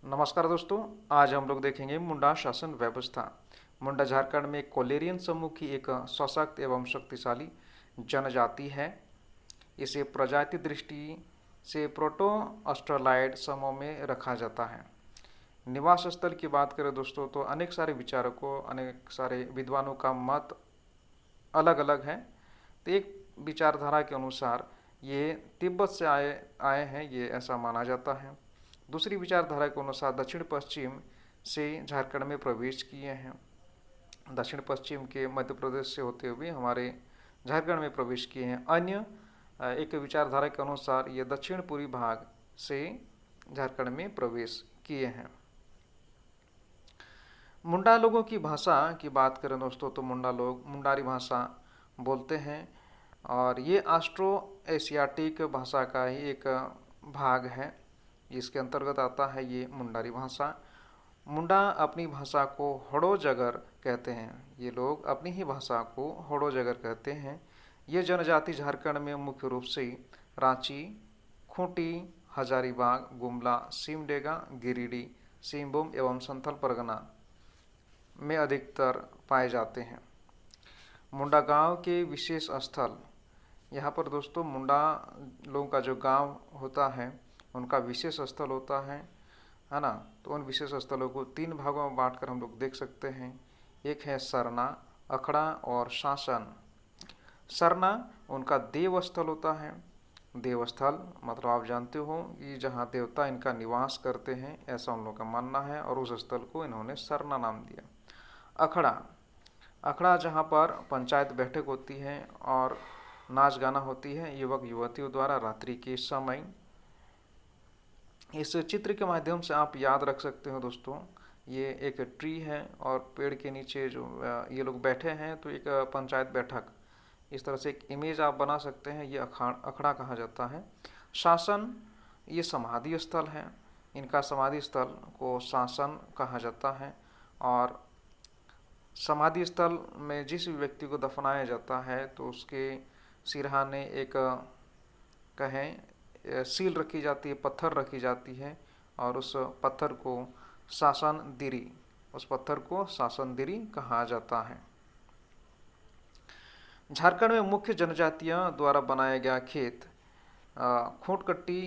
नमस्कार दोस्तों। आज हम लोग देखेंगे मुंडा शासन व्यवस्था। मुंडा झारखंड में कोलेरियन समूह की एक सशक्त एवं शक्तिशाली जनजाति है। इसे प्रजाति दृष्टि से प्रोटो ऑस्ट्रेलाइड समूह में रखा जाता है। निवास स्थल की बात करें दोस्तों तो अनेक सारे विचारकों, अनेक सारे विद्वानों का मत अलग अलग है। तो एक विचारधारा के अनुसार ये तिब्बत से आए आए हैं, ये ऐसा माना जाता है। दूसरी विचारधारा के अनुसार दक्षिण पश्चिम से झारखंड में प्रवेश किए हैं। दक्षिण पश्चिम के मध्य प्रदेश से होते हुए हमारे झारखंड में प्रवेश किए हैं। अन्य एक विचारधारा के अनुसार ये दक्षिण पूर्वी भाग से झारखंड में प्रवेश किए हैं। मुंडा लोगों की भाषा की बात करें दोस्तों तो मुंडा लोग मुंडारी भाषा बोलते हैं और ये ऑस्ट्रो एशियाटिक भाषा का ही एक भाग है। इसके अंतर्गत आता है ये मुंडारी भाषा। मुंडा अपनी भाषा को हड़ो-जगर कहते हैं। ये लोग अपनी ही भाषा को हड़ो-जगर कहते हैं। ये जनजाति झारखंड में मुख्य रूप से रांची, खूंटी, हजारीबाग, गुमला, सिमडेगा, गिरिडीह, सिंहभूम एवं संथल परगना में अधिकतर पाए जाते हैं। मुंडा गांव के विशेष स्थल, यहाँ पर दोस्तों मुंडा लोगों का जो गांव होता है उनका विशेष स्थल होता है ना। तो उन विशेष स्थलों को तीन भागों में बांटकर हम लोग देख सकते हैं। एक है सरना, अखड़ा और शासन। सरना उनका देव स्थल होता है। देवस्थल मतलब आप जानते हो कि जहाँ देवता इनका निवास करते हैं, ऐसा उन लोगों का मानना है और उस स्थल को इन्होंने सरना नाम दिया। अखड़ा, अखड़ा जहाँ पर पंचायत बैठक होती है और नाच गाना होती है युवक युवतियों द्वारा रात्रि के समय। इस चित्र के माध्यम से आप याद रख सकते हो दोस्तों, ये एक ट्री है और पेड़ के नीचे जो ये लोग बैठे हैं तो एक पंचायत बैठक, इस तरह से एक इमेज आप बना सकते हैं। ये अखड़ा कहा जाता है। शासन, ये समाधि स्थल है। इनका समाधि स्थल को शासन कहा जाता है और समाधि स्थल में जिस भी व्यक्ति को दफनाया जाता है तो उसके सिरहाने एक कहें सील रखी जाती है, पत्थर रखी जाती है और उस पत्थर को शासनदिरी, उस पत्थर को शासनदिरी कहा जाता है। झारखंड में मुख्य जनजातियों द्वारा बनाया गया खेत खूंटकट्टी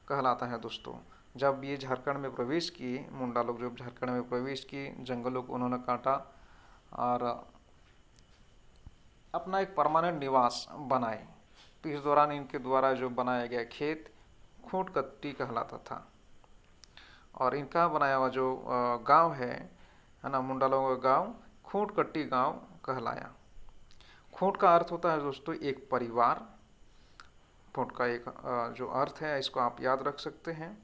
कहलाता है दोस्तों। जब ये झारखंड में प्रवेश किए, मुंडा लोग जब झारखंड में प्रवेश किए, जंगलों को उन्होंने काटा और अपना एक परमानेंट निवास बनाए। तो इस दौरान इनके द्वारा जो बनाया गया खेत खूंटकट्टी कहलाता था और इनका बनाया हुआ जो गांव है ना, मुंडा लोगों का गांव खूंटकट्टी गांव कहलाया। खूंट का अर्थ होता है दोस्तों एक परिवार। खूंट का एक जो अर्थ है इसको आप याद रख सकते हैं।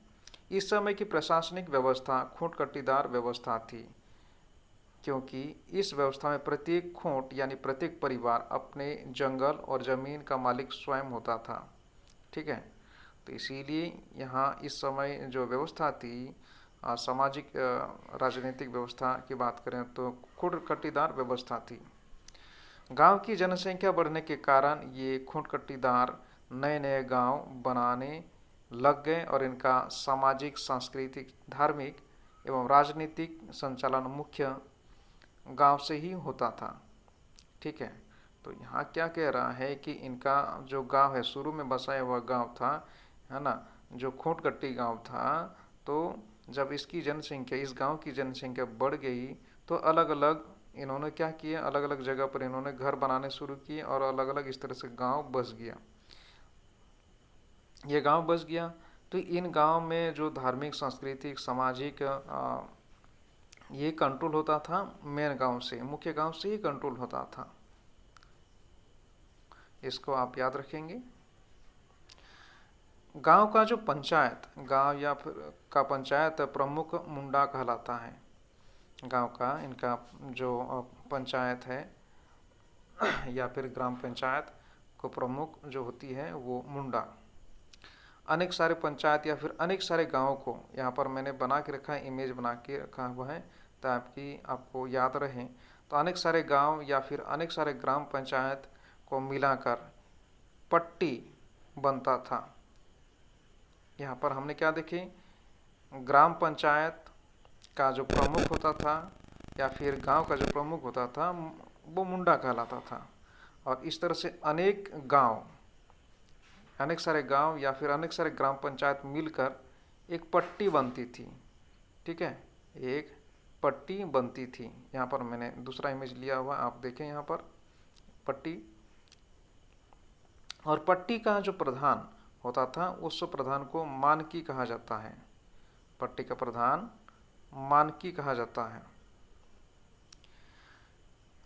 इस समय की प्रशासनिक व्यवस्था खूंटकट्टीदार व्यवस्था थी, क्योंकि इस व्यवस्था में प्रत्येक खूंट यानी प्रत्येक परिवार अपने जंगल और ज़मीन का मालिक स्वयं होता था। ठीक है, तो इसीलिए यहाँ इस समय जो व्यवस्था थी, सामाजिक राजनीतिक व्यवस्था की बात करें तो खूंटकट्टीदार व्यवस्था थी। गांव की जनसंख्या बढ़ने के कारण ये खूंटकट्टीदार नए नए गांव बनाने लग गए और इनका सामाजिक, सांस्कृतिक, धार्मिक एवं राजनीतिक संचालन मुख्य गांव से ही होता था। ठीक है, तो यहाँ क्या कह रहा है कि इनका जो गांव है, शुरू में बसाया हुआ गांव था, है ना, जो खूंटकट्टी गांव था, तो जब इसकी जनसंख्या, इस गांव की जनसंख्या बढ़ गई तो अलग अलग इन्होंने क्या किया, अलग अलग जगह पर इन्होंने घर बनाने शुरू किए और अलग अलग इस तरह से गांव बस गया। ये गांव बस गया तो इन गांव में जो धार्मिक, सांस्कृतिक, सामाजिक ये कंट्रोल होता था मेन गांव से, मुख्य गांव से ही कंट्रोल होता था। इसको आप याद रखेंगे। गांव का जो पंचायत, गांव या फिर का पंचायत प्रमुख मुंडा कहलाता है। गांव का इनका जो पंचायत है या फिर ग्राम पंचायत को प्रमुख जो होती है वो मुंडा। अनेक सारे पंचायत या फिर अनेक सारे गांवों को यहाँ पर मैंने बना के रखा है, इमेज बना के रखा हुआ है ताकि आपको याद रहे। तो अनेक सारे गांव या फिर अनेक सारे ग्राम पंचायत को मिलाकर पट्टी बनता था। यहाँ पर हमने क्या देखे, ग्राम पंचायत का जो प्रमुख होता था या फिर गांव का जो प्रमुख होता था वो मुंडा कहलाता था। और इस तरह से अनेक सारे गांव या फिर अनेक सारे ग्राम पंचायत मिलकर एक पट्टी बनती थी। ठीक है, एक पट्टी बनती थी। यहाँ पर मैंने दूसरा इमेज लिया हुआ, आप देखें यहाँ पर पट्टी। और पट्टी का जो प्रधान होता था उस प्रधान को मानकी कहा जाता है। पट्टी का प्रधान मानकी कहा जाता है।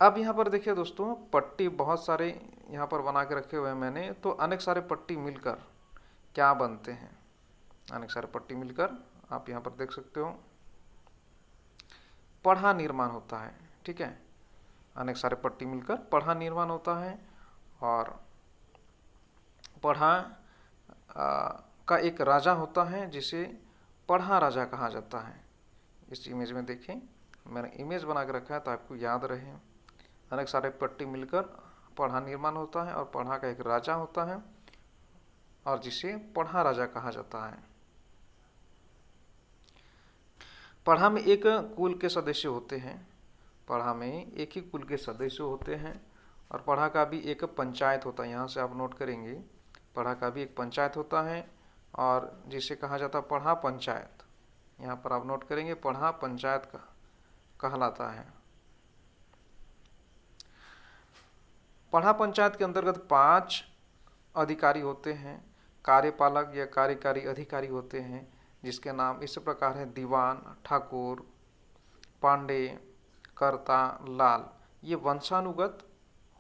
अब यहाँ पर देखिए दोस्तों, पट्टी बहुत सारे यहाँ पर बना के रखे हुए हैं मैंने। तो अनेक सारे पट्टी मिलकर क्या बनते हैं, अनेक सारे पट्टी मिलकर आप यहाँ पर देख सकते हो पढ़ा निर्माण होता है। ठीक है, अनेक सारे पट्टी मिलकर पढ़ा निर्माण होता है। और पढ़ा का एक राजा होता है जिसे पढ़ा राजा कहा जाता है। इस इमेज में देखें, मैंने इमेज बना के रखा है तो आपको याद रहे। अनेक सारे पट्टी मिलकर पढ़ा निर्माण होता है और पढ़ा का एक राजा होता है और जिसे पढ़ा राजा कहा जाता है। पढ़ा में एक कुल के सदस्य होते हैं, पढ़ा में एक ही कुल के सदस्य होते हैं। और पढ़ा का भी एक पंचायत होता है, यहाँ से आप नोट करेंगे पढ़ा का भी एक पंचायत होता है और जिसे कहा जाता है पढ़ा पंचायत। यहाँ पर आप नोट करेंगे पढ़ा पंचायत का कहलाता है। पढ़ा पंचायत के अंतर्गत 5 अधिकारी होते हैं, कार्यपालक या कार्यकारी अधिकारी होते हैं, जिसके नाम इस प्रकार है: दीवान, ठाकुर, पांडे, कर्ता, लाल। ये वंशानुगत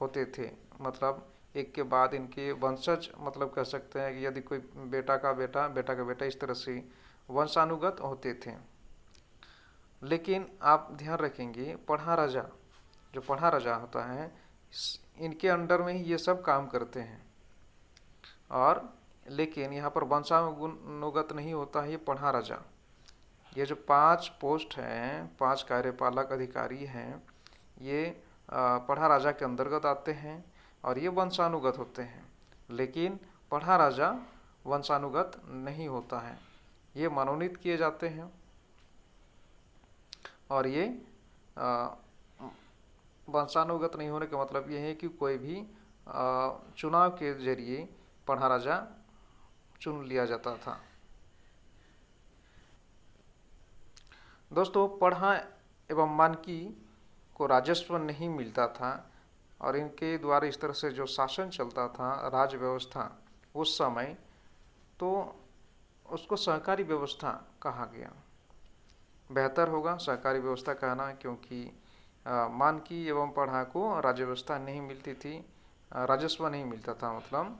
होते थे, मतलब एक के बाद इनके वंशज, मतलब कह सकते हैं कि यदि कोई बेटा का बेटा, इस तरह से वंशानुगत होते थे। लेकिन आप ध्यान रखेंगे पढ़ा राजा, जो पढ़ा राजा होता है, इनके अंडर में ही ये सब काम करते हैं। और लेकिन यहाँ पर वंशानुगत नहीं होता है ये पढ़ा राजा। ये जो 5 पोस्ट हैं, 5 कार्यपालक अधिकारी हैं, ये पढ़ा राजा के अंतर्गत आते हैं और ये वंशानुगत होते हैं। लेकिन पढ़ा राजा वंशानुगत नहीं होता है, ये मनोनीत किए जाते हैं। और ये वंशानुगत नहीं होने का मतलब ये है कि कोई भी चुनाव के जरिए पढ़ा राजा चुन लिया जाता था। दोस्तों, पढ़ा एवं मानकी को राजस्व नहीं मिलता था और इनके द्वारा इस तरह से जो शासन चलता था, राज्य व्यवस्था उस समय, तो उसको सहकारी व्यवस्था कहा गया। बेहतर होगा सहकारी व्यवस्था कहना, क्योंकि मानकी एवं पढ़ा को राज्य व्यवस्था नहीं मिलती थी, राजस्व नहीं मिलता था मतलब।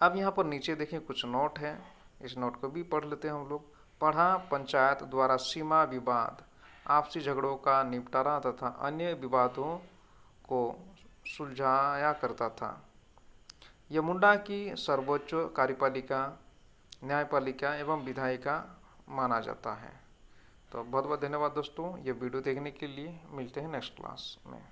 अब यहाँ पर नीचे देखें कुछ नोट है, इस नोट को भी पढ़ लेते हैं हम लोग। पढ़ा पंचायत द्वारा सीमा विवाद, आपसी झगड़ों का निपटारा तथा अन्य विवादों को सुलझाया करता था। यह मुंडा की सर्वोच्च कार्यपालिका, न्यायपालिका एवं विधायिका माना जाता है। तो बहुत बहुत धन्यवाद दोस्तों, ये वीडियो देखने के लिए। मिलते हैं नेक्स्ट क्लास में।